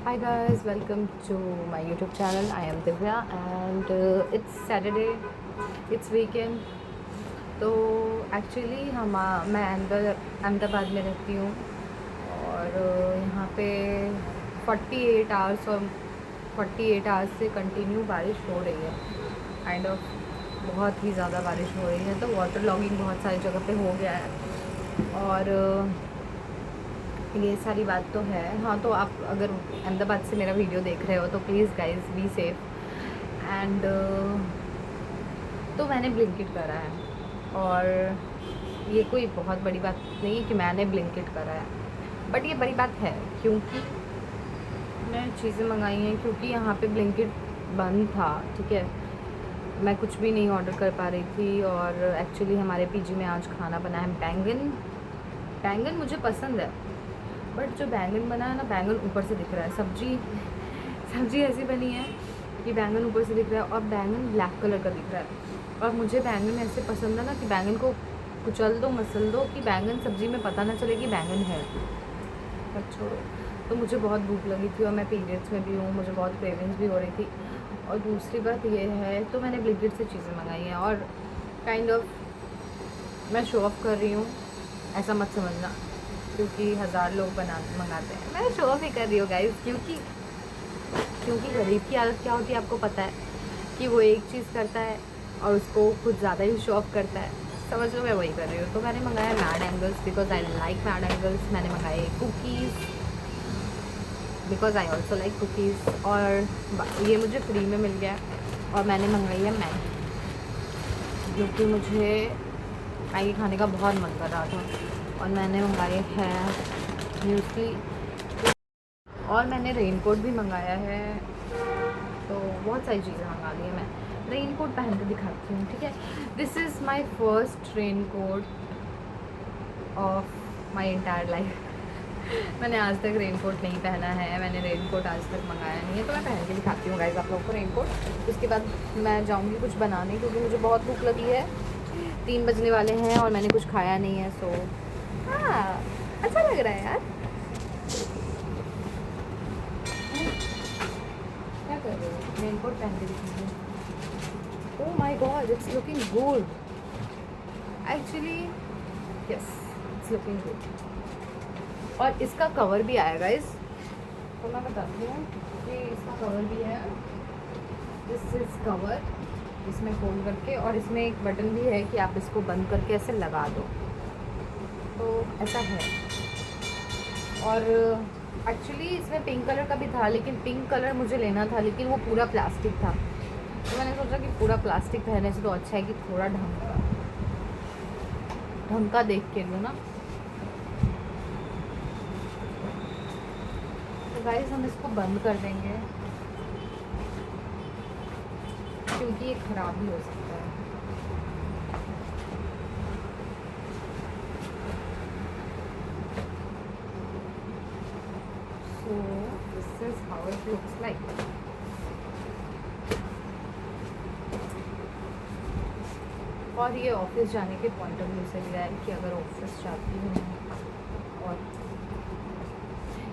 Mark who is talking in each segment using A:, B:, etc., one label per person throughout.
A: Hi guys, welcome to my YouTube channel. I am Divya and it's Saturday, it's weekend. तो actually मैं अहमदाबाद में रहती हूँ और यहाँ पे 48 आवर्स और 48 आवर्स से कंटिन्यू बारिश हो रही है। काइंड ऑफ बहुत ही ज़्यादा बारिश हो रही है, तो वाटर लॉगिंग बहुत सारी जगह पे हो गया है और ये सारी बात तो है। हाँ, तो आप अगर अहमदाबाद से मेरा वीडियो देख रहे हो तो please guys be safe and तो मैंने ब्लिंकिट करा है और ये कोई बहुत बड़ी बात नहीं है कि मैंने ब्लिंकिट करा है, बट ये बड़ी बात है क्योंकि मैं चीज़ें मंगाई हैं क्योंकि यहाँ पे ब्लिंकिट बंद था। ठीक है, मैं कुछ भी नहीं ऑर्डर कर पा रही थी और एक्चुअली हमारे पीजी में आज खाना बना है बैंगन मुझे पसंद है, बट जो बैंगन बना है ना, बैंगन ऊपर से दिख रहा है। सब्जी ऐसी बनी है कि बैंगन ऊपर से दिख रहा है और बैंगन ब्लैक कलर का दिख रहा है। और मुझे बैंगन ऐसे पसंद है ना कि बैंगन को कुचल दो, मसल दो कि बैंगन सब्जी में पता ना चले कि बैंगन है। पर छोड़ो, तो मुझे बहुत भूख लगी थी और मैं पीरियड्स में भी हूँ, मुझे बहुत क्रेविंग्स भी हो रही थी। और दूसरी बात ये है, तो मैंने ब्लिंकिट से चीज़ें मंगाई हैं और काइंड ऑफ मैं शो ऑफ कर रही हूँ, ऐसा मत समझना, क्योंकि 1000 लोग मंगाते हैं। मैं शो ऑफ ही कर रही हूँ गाइस, क्योंकि गरीब की आदत क्या होती है आपको पता है कि वो एक चीज़ करता है और उसको कुछ ज़्यादा ही शो ऑफ करता है। समझ लो, मैं वही कर रही हूँ। तो मैंने मंगाया mad angles because I like mad angles. मैंने मंगाए cookies because I also like cookies और ये मुझे फ्री में मिल गया। और मैंने मंगाई है मैगी, क्योंकि मुझे मैगी खाने का बहुत मन कर रहा था। और मैंने मंगाए हैं म्यूसली और मैंने रेनकोट भी मंगाया है। तो बहुत सारी चीज़ें मंगा ली हैं। मैं रेनकोट पहन के दिखाती हूँ, ठीक है। This is my first raincoat of my entire life. मैंने आज तक रेनकोट नहीं पहना है, मैंने रेनकोट आज तक मंगाया नहीं है, तो मैं पहन के दिखाती हूँ गाइस आप लोगों को रेनकोट। उसके बाद मैं जाऊँगी कुछ बनाने, क्योंकि मुझे बहुत भूख लगी है। 3 बजने वाले हैं और मैंने कुछ खाया नहीं है। सो हाँ, अच्छा लग रहा है यार। क्या कर रहे हो? रेनकोट पहन के दिखाइए। Oh my God, it's looking good actually. Yes, it's looking good. और इसका कवर भी आएगा तो मैं बताती हूँ कि इसका कवर भी है। दिस इज कवर, इसमें फोल्ड करके, और इसमें एक बटन भी है कि आप इसको बंद करके ऐसे लगा दो, तो ऐसा है। और एक्चुअली इसमें पिंक कलर का भी था, लेकिन पिंक कलर मुझे लेना था, लेकिन वो पूरा प्लास्टिक था। तो मैंने सोचा कि पूरा प्लास्टिक पहनने से तो अच्छा है कि थोड़ा ढंग का देख के लो ना। तो गाइस हम इसको बंद कर देंगे क्योंकि ये ख़राब भी हो सकता है। So this is how it looks like. और ये ऑफिस जाने के पॉइंट ऑफ व्यू से लिया है कि अगर ऑफिस जाती हूँ, और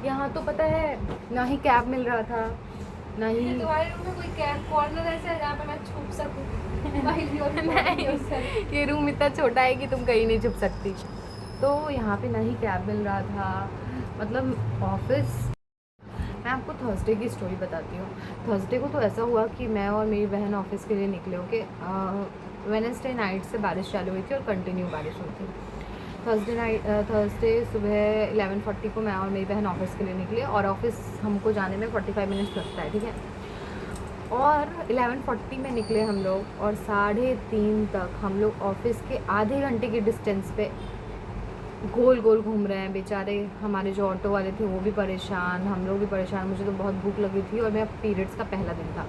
A: यहाँ तो पता है ना ही कैब मिल रहा था, ना ही
B: तुम्हारे रूम में कोई कैब कॉर्नर ऐसा है जहाँ पे मैं छुप सकूँ?
A: ये रूम इतना छोटा है कि तुम कहीं नहीं छुप सकती। तो यहाँ पे ना ही कैब मिल रहा था, मतलब ऑफिस। मैं आपको थर्सडे की स्टोरी बताती हूँ। थर्सडे को तो ऐसा हुआ कि मैं और मेरी बहन ऑफिस के लिए निकले। ओके, वेडनेसडे नाइट से बारिश चालू हुई थी और कंटिन्यू बारिश हुई थी। थर्सडे सुबह 11:40 को मैं और मेरी बहन ऑफिस के लिए निकले, और ऑफिस हमको जाने में 45 मिनट्स लगता है, ठीक है। और 11:40 में निकले हम लोग, और 3:30 तक हम लोग ऑफिस के आधे घंटे की डिस्टेंस पे गोल गोल घूम रहे हैं बेचारे। हमारे जो ऑटो वाले थे वो भी परेशान, हम लोग भी परेशान। मुझे तो बहुत भूख लगी थी और मेरा पीरियड्स का पहला दिन था।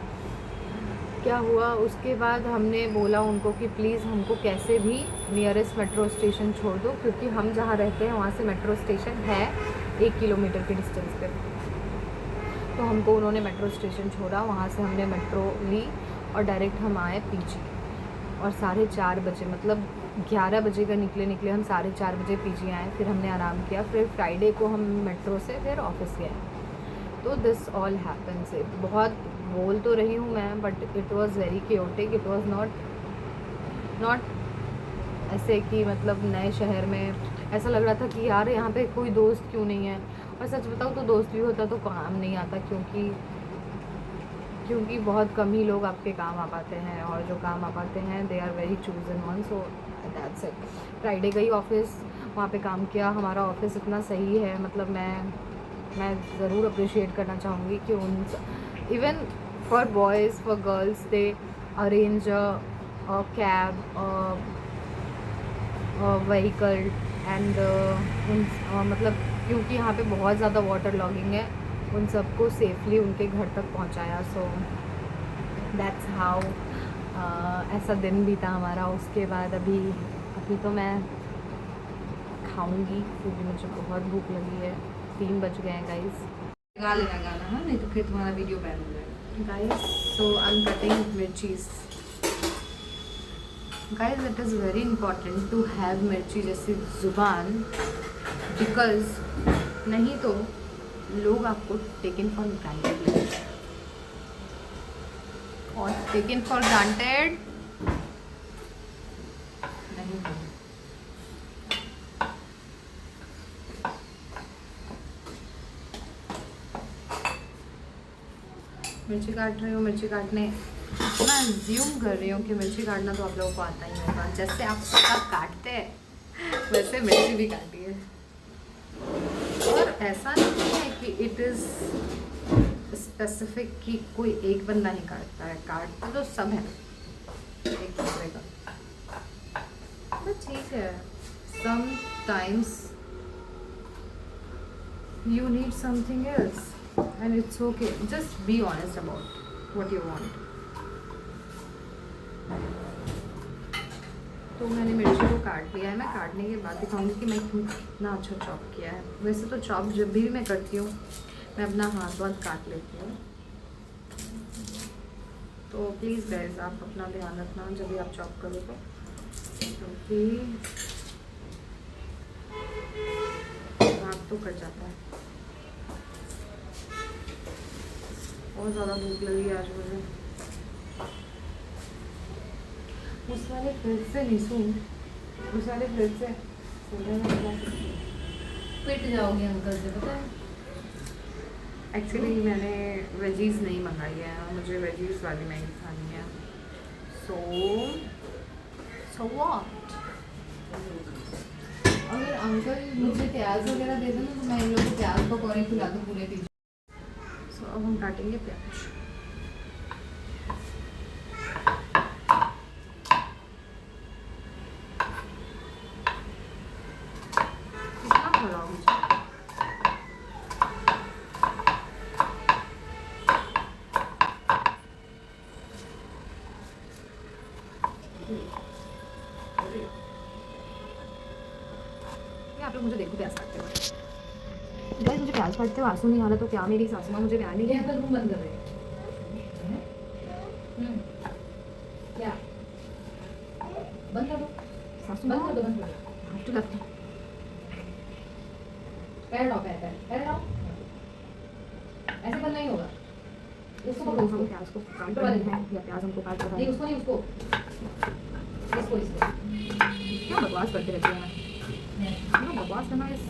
A: क्या हुआ उसके बाद, हमने बोला उनको कि प्लीज़ हमको कैसे भी नियरेस्ट मेट्रो स्टेशन छोड़ दो, क्योंकि हम जहाँ रहते हैं वहाँ से मेट्रो स्टेशन है 1 किलोमीटर के डिस्टेंस पे। तो हमको उन्होंने मेट्रो स्टेशन छोड़ा, वहाँ से हमने मेट्रो ली और डायरेक्ट हम आए पीजी। और 4:30 बजे, मतलब 11 बजे का निकले हम 4:30 बजे पीजी आए। फिर हमने आराम किया, फिर फ्राइडे को हम मेट्रो से फिर ऑफिस गए। तो दिस ऑल हैपन्स। बहुत बोल तो रही हूँ मैं, but it was very chaotic. It was not ऐसे कि मतलब नए शहर में ऐसा लग रहा था कि यार यहाँ पे कोई दोस्त क्यों नहीं है। और सच बताऊँ तो दोस्त भी होता तो काम नहीं आता, क्योंकि बहुत कम ही लोग आपके काम आ पाते हैं, और जो काम आ पाते हैं they are very chosen one. So that's it. Friday गई ऑफिस, वहाँ पे काम किया। हमारा ऑफिस इतना सही है, मतलब मैं ज़रूर अप्रिशिएट करना चाहूँगी कि उन even for boys for girls they arrange a cab vehicle and मतलब क्योंकि यहाँ पे बहुत ज़्यादा वाटर लॉगिंग है, उन सबको सेफली उनके घर तक पहुँचाया। सो दैट्स हाउ ऐसा दिन भी था हमारा। उसके बाद अभी तो मैं खाऊंगी क्योंकि मुझे बहुत भूख लगी है। 3 बज गए हैं गाइस।
B: गा लेना गाना, हाँ, नहीं तो फिर तुम्हारा वीडियो बैन हो जाएगा।
A: Guys so I am cutting mirchis. Guys it is very important to have मिर्ची जैसी ज़ुबान, बिकॉज नहीं तो लोग आपको टेकन फॉर ग्रांटेड लेते हैं, और टेकन फॉर ग्रांटेड नहीं है। मिर्ची काट रही हूँ, मिर्ची काटने मैं अज्यूम कर रही हूँ कि मिर्ची काटना तो आप लोगों को आता ही होगा। जैसे आप सब काटते हैं वैसे मिर्ची भी काटी है। और ऐसा नहीं है कि इट इज़ स्पेसिफिक कि कोई एक बंदा ही काटता है, काटता तो सब है एक दूसरे का। बट ठीक है, sometimes you need something else and it's okay. Just be honest about what you want. तो मैंने मिर्ची को काट लिया है। मैं काटने के बाद दिखाऊंगी कि मैं कितना अच्छा चॉप किया है। वैसे तो चॉप जब भी मैं करती हूँ मैं अपना हाथ काट लेती हूँ। तो प्लीज़ गाइस आप अपना ध्यान रखना जब भी आप चॉप करो तो, क्योंकि हाथ तो कट जाता है। बहुत ज़्यादा भूख लगी आज मुझे। उस वाले फ्रिज से नहीं सुन, उस वाले फ्रिज से
B: पिट जाओगे अंकल से, पता है।
A: एक्चुअली मैंने वेजीज नहीं मंगाई है, मुझे वेजीज वाली मैगी खानी है। So what.
B: अगर अंकल मुझे प्याज वगैरह दे देना तो मैं इन लोगों को प्याज पकौड़े खिला दूँ पूरे पीछे।
A: सो अब हम काटेंगे प्याज। कितना खराब मुझे। आप लोग मुझे देखो प्याज काटते हुए। गाइस मुझे प्याज काटते हुए आंसू नहीं आ रहा तो क्या मेरी सासू माँ मुझे बयान नहीं
B: यहाँ पर रूम बंद कर रहे हैं। क्या बंद कर दो,
A: सासू
B: बंद
A: माँ
B: कर दो, बंद कर दो।
A: have to love me.
B: पैर हटाओ, पैर हटाओ। ऐसे बंद नहीं होगा। उसको पकड़ो,
A: हम
B: उसको।
A: प्याज को काट रहे हैं या प्याज हमको काट रहा
B: नहीं,
A: है।
B: उसको नहीं, उसको। इसको।
A: क्या बकवास करते रहते हैं। बकवास करना is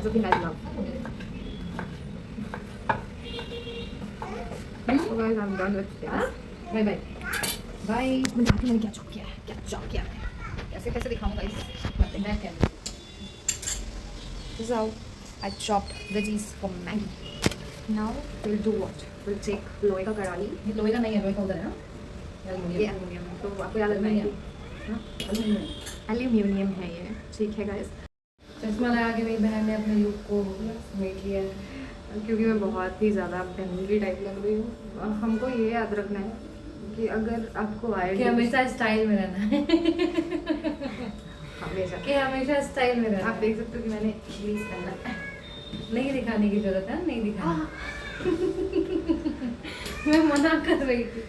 A: something I love. So guys, I'm done with this.
B: Bye bye. Bye.
A: मैं दिखाती हूँ मैंने क्या चॉप किया है, क्या चॉप किया है। कैसे कैसे दिखाऊंगा इस
B: back camera.
A: This is how I chopped veggies for Maggi. Now we'll do what? We'll take लोहे का कढ़ाई।
B: ये लोहे का नहीं है, लोहे का उधर है ना।
A: ये एल्युमिनियम, तो आपको याद रखना है एल्युमिनियम है ये। ठीक है गाइस।
B: चश्मा लगा के मेरी बहन ने अपने लुक को समेट लिया है।
A: क्योंकि मैं बहुत ही ज़्यादा बहनगी टाइप लग रही हूँ। हमको ये याद रखना है कि अगर आपको आए
B: कि हमेशा स्टाइल में रहना है।
A: हमेशा
B: कि हमेशा स्टाइल में रहना
A: आप देख सकते हो कि मैंने हील्स पहना है।
B: नहीं दिखाने की जरूरत है, नहीं दिखाना। मैं मना कर रही थी।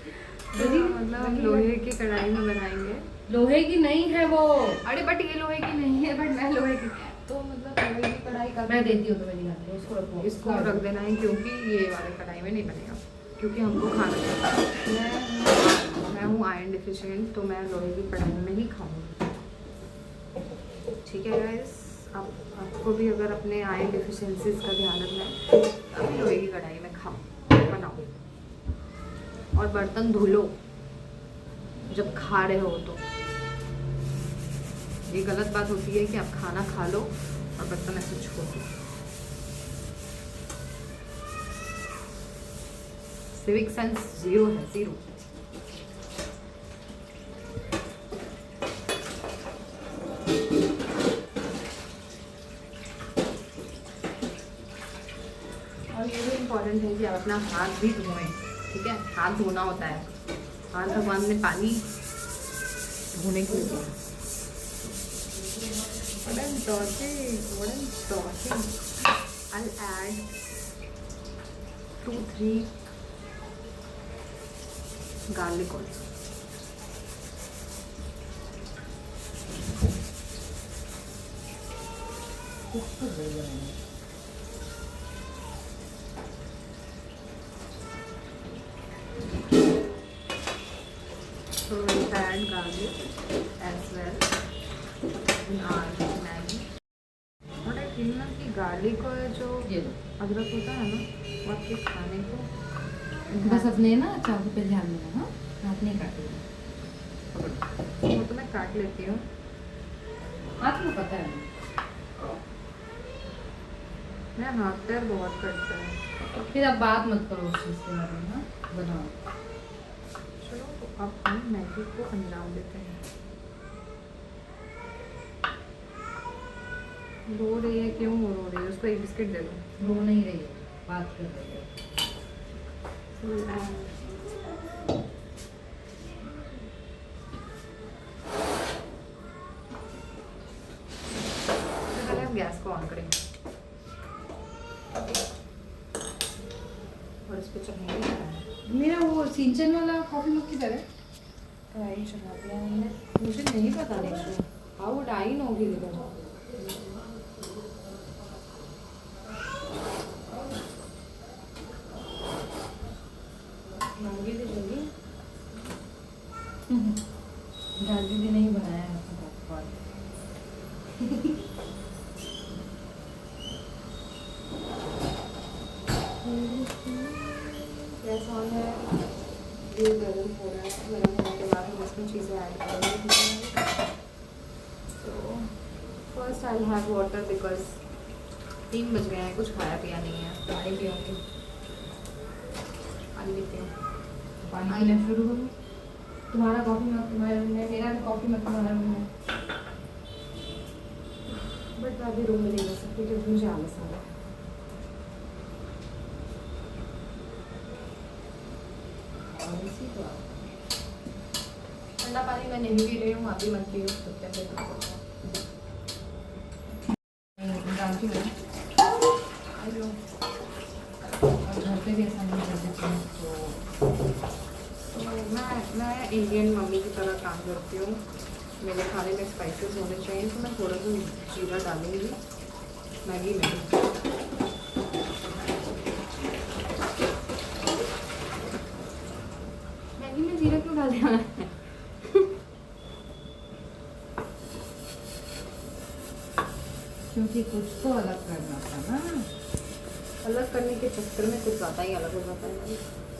A: मतलब हम लोहे की कढ़ाई में बनाएंगे।
B: लोहे की नहीं है वो।
A: अरे बट ये लोहे की नहीं है, बट मैं लोहे की, तो मतलब लोहे की कढ़ाई
B: निकाल, मैं देती हूँ तुम्हें निकाल के, इसको रखो,
A: इसको रख देना है क्योंकि ये वाले कढ़ाई में नहीं बनेगा, क्योंकि हमको खाना है। मैं हूँ आयरन डिफिशिएंट, तो मैं लोहे की कढ़ाई में ही खाऊंगी। ठीक है गाइस, आपको भी अगर अपने आयरन डिफिशिएंसीज का ध्यान रखना है तभी लोहे की कढ़ाई में खाओ, बनाओ। और बर्तन धो लो जब खा रहे हो तो। ये गलत बात होती है कि आप खाना खा लो और बर्तन ऐसे छोड़ दो। सिविक सेंस जीरो है, जीरो। और ये भी इम्पोर्टेंट है कि आप अपना हाथ भी धोएं। ठीक है, हाथ धोना होता है, हाथ भगवान ने पानी धोने के लिए दिया। I'll add 2-3 garlic also. So we'll add garlic as well in our Maggi. What I feel ना कि garlic और जो
B: ये लो,
A: अदरक होता है ना, वो आपके खाने को
B: बस अपने ना चाकू पे ध्यान देना, हाँ हाथ नहीं काटेगा।
A: वो तो मैं काट लेती हूँ।
B: हाथ में पता है,
A: मैं हाथ पैर बहुत कटता है।
B: फिर आप बात मत करो उस चीज़ के बारे में, हाँ बनाओ।
A: चलो तो अब हम मैगी को अंजाम देते हैं। रो रही है, क्यों रो रही है? उसको एक बिस्किट दे दो।
B: रो नहीं रही है, बात कर रही है।
A: पहले हम गैस को ऑन करेंगे और इस पे चढ़ाएंगे।
B: मेरा वो सिंचन वाला कॉफी मग किधर है?
A: कढ़ाई चढ़ा दिया हमने। मुझे नहीं पता नहीं हाउ वुड आई नो कि किधर है। मांगी तो जल्दी।
B: दादी ने नहीं बनाया है अपना पॉपकॉर्न।
A: गैस ऑन है, ये गर्म हो रहा है। गर्म होने के बाद हम इसमें चीज़ें ऐड करेंगे। तो first I have water because 3 बज गए हैं, कुछ खाया पिया नहीं है।
B: पानी पियोगे?
A: पानी पीती हूँ।
B: पानी पीना शुरू करो। तुम्हारा कॉफी मग तुम्हारे रूम में, मेरा भी कॉफी मग तुम्हारा रूम में।
A: बट मैं अभी रूम में नहीं जा सकती क्योंकि मुझे आलस आ रहा है।
B: और इसी को
A: ठंडा पानी मैं नहीं पी रही हूँ, अभी मत पियो। तो क्या फिर
B: डालती हूँ
A: आइयो।
B: और घर पे भी ऐसा नहीं करते थे तो
A: मैं इंडियन मम्मी की तरह काम करती हूँ। मेरे खाने में स्पाइसेस होने चाहिए, तो मैं थोड़ा सा जीरा डालूंगी मैगी में। मैगी में जीरा क्यों डाल दिया?
B: क्योंकि कुछ तो अलग करना था ना।
A: अलग करने के चक्कर में कुछ ज़्यादा ही अलग हो जाता है।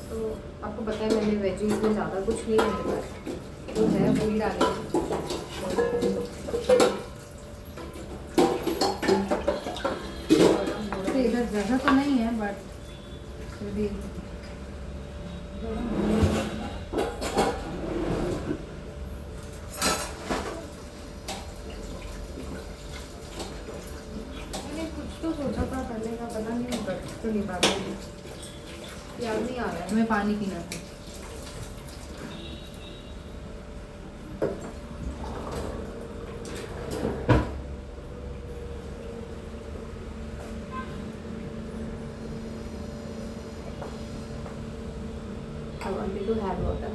A: तो आपको पता है मैंने वेजीज में ज़्यादा कुछ नहीं है मेरे पास, तो है वही डालेंगे।
B: तो इधर जगह तो नहीं है बट फिर भी
A: मैंने कुछ तो सोचा था करने का, पता नहीं कर तो नहीं पा रही। याद नहीं आ रहा है।
B: तुम्हें पानी पीना था।
A: I wanted to have water.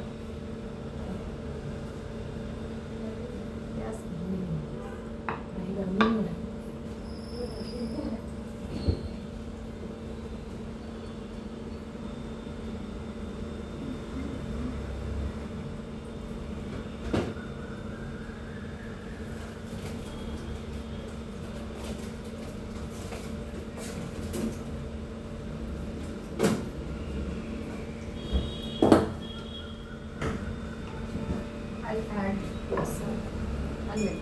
A: Yes.
B: नहीं गर्मी हो रहा है। I'll add some onion.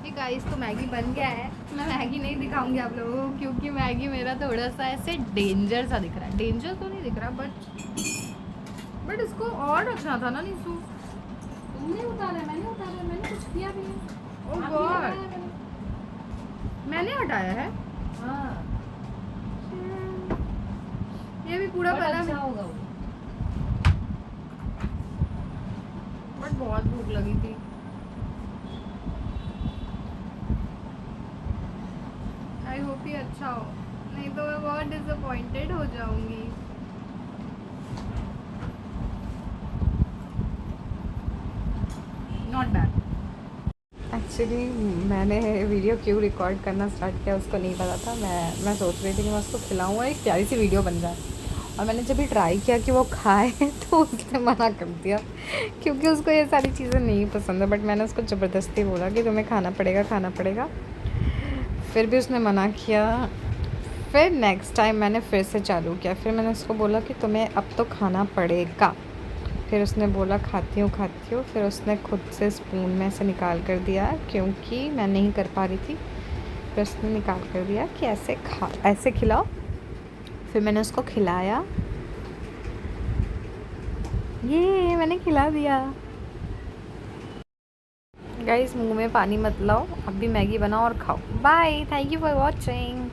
A: ये गाइस तो मैगी बन गया है। मैं मैगी नहीं दिखाऊंगी आप लोगों को क्योंकि मैगी मेरा थोड़ा सा ऐसे डेंजर सा दिख रहा है। डेंजर तो नहीं दिख रहा बट इसको और रखना था ना निशु।
B: तुमने उतारा, मैंने उतारा, मैंने कुछ किया भी नहीं।
A: ओह
B: आप ही
A: गॉड,
B: लगाया मैंने।
A: मैंने हटाया है।
B: हाँ,
A: ये भी पूरा
B: बट
A: बना
B: अच्छा होगा वो।
A: बट बहुत भूख लगी थी। आई होप ये अच्छा हो, नहीं तो मैं बहुत डिसअपॉइंटेड हो जाऊंगी। Not bad. एक्चुअली मैंने वीडियो क्यों रिकॉर्ड करना स्टार्ट किया उसको नहीं पता था। मैं सोच रही थी कि मैं उसको खिलाऊँ और एक प्यारी सी वीडियो बन जाए। और मैंने जब भी ट्राई किया कि वो खाए तो उसने मना कर दिया क्योंकि उसको ये सारी चीज़ें नहीं पसंद है। बट मैंने उसको ज़बरदस्ती बोला कि तुम्हें खाना पड़ेगा। फिर भी उसने मना किया। फिर नेक्स्ट टाइम मैंने फिर से चालू किया। फिर मैंने उसको बोला कि तुम्हें अब तो खाना पड़ेगा। फिर उसने बोला खाती हूँ। फिर उसने खुद से स्पून में से निकाल कर दिया क्योंकि मैं नहीं कर पा रही थी। फिर उसने निकाल कर दिया कि ऐसे खिलाओ। फिर मैंने उसको खिलाया। ये मैंने खिला दिया। गाइस मुंह में पानी मत लाओ, अब भी मैगी बनाओ और खाओ। Bye, thank you for watching.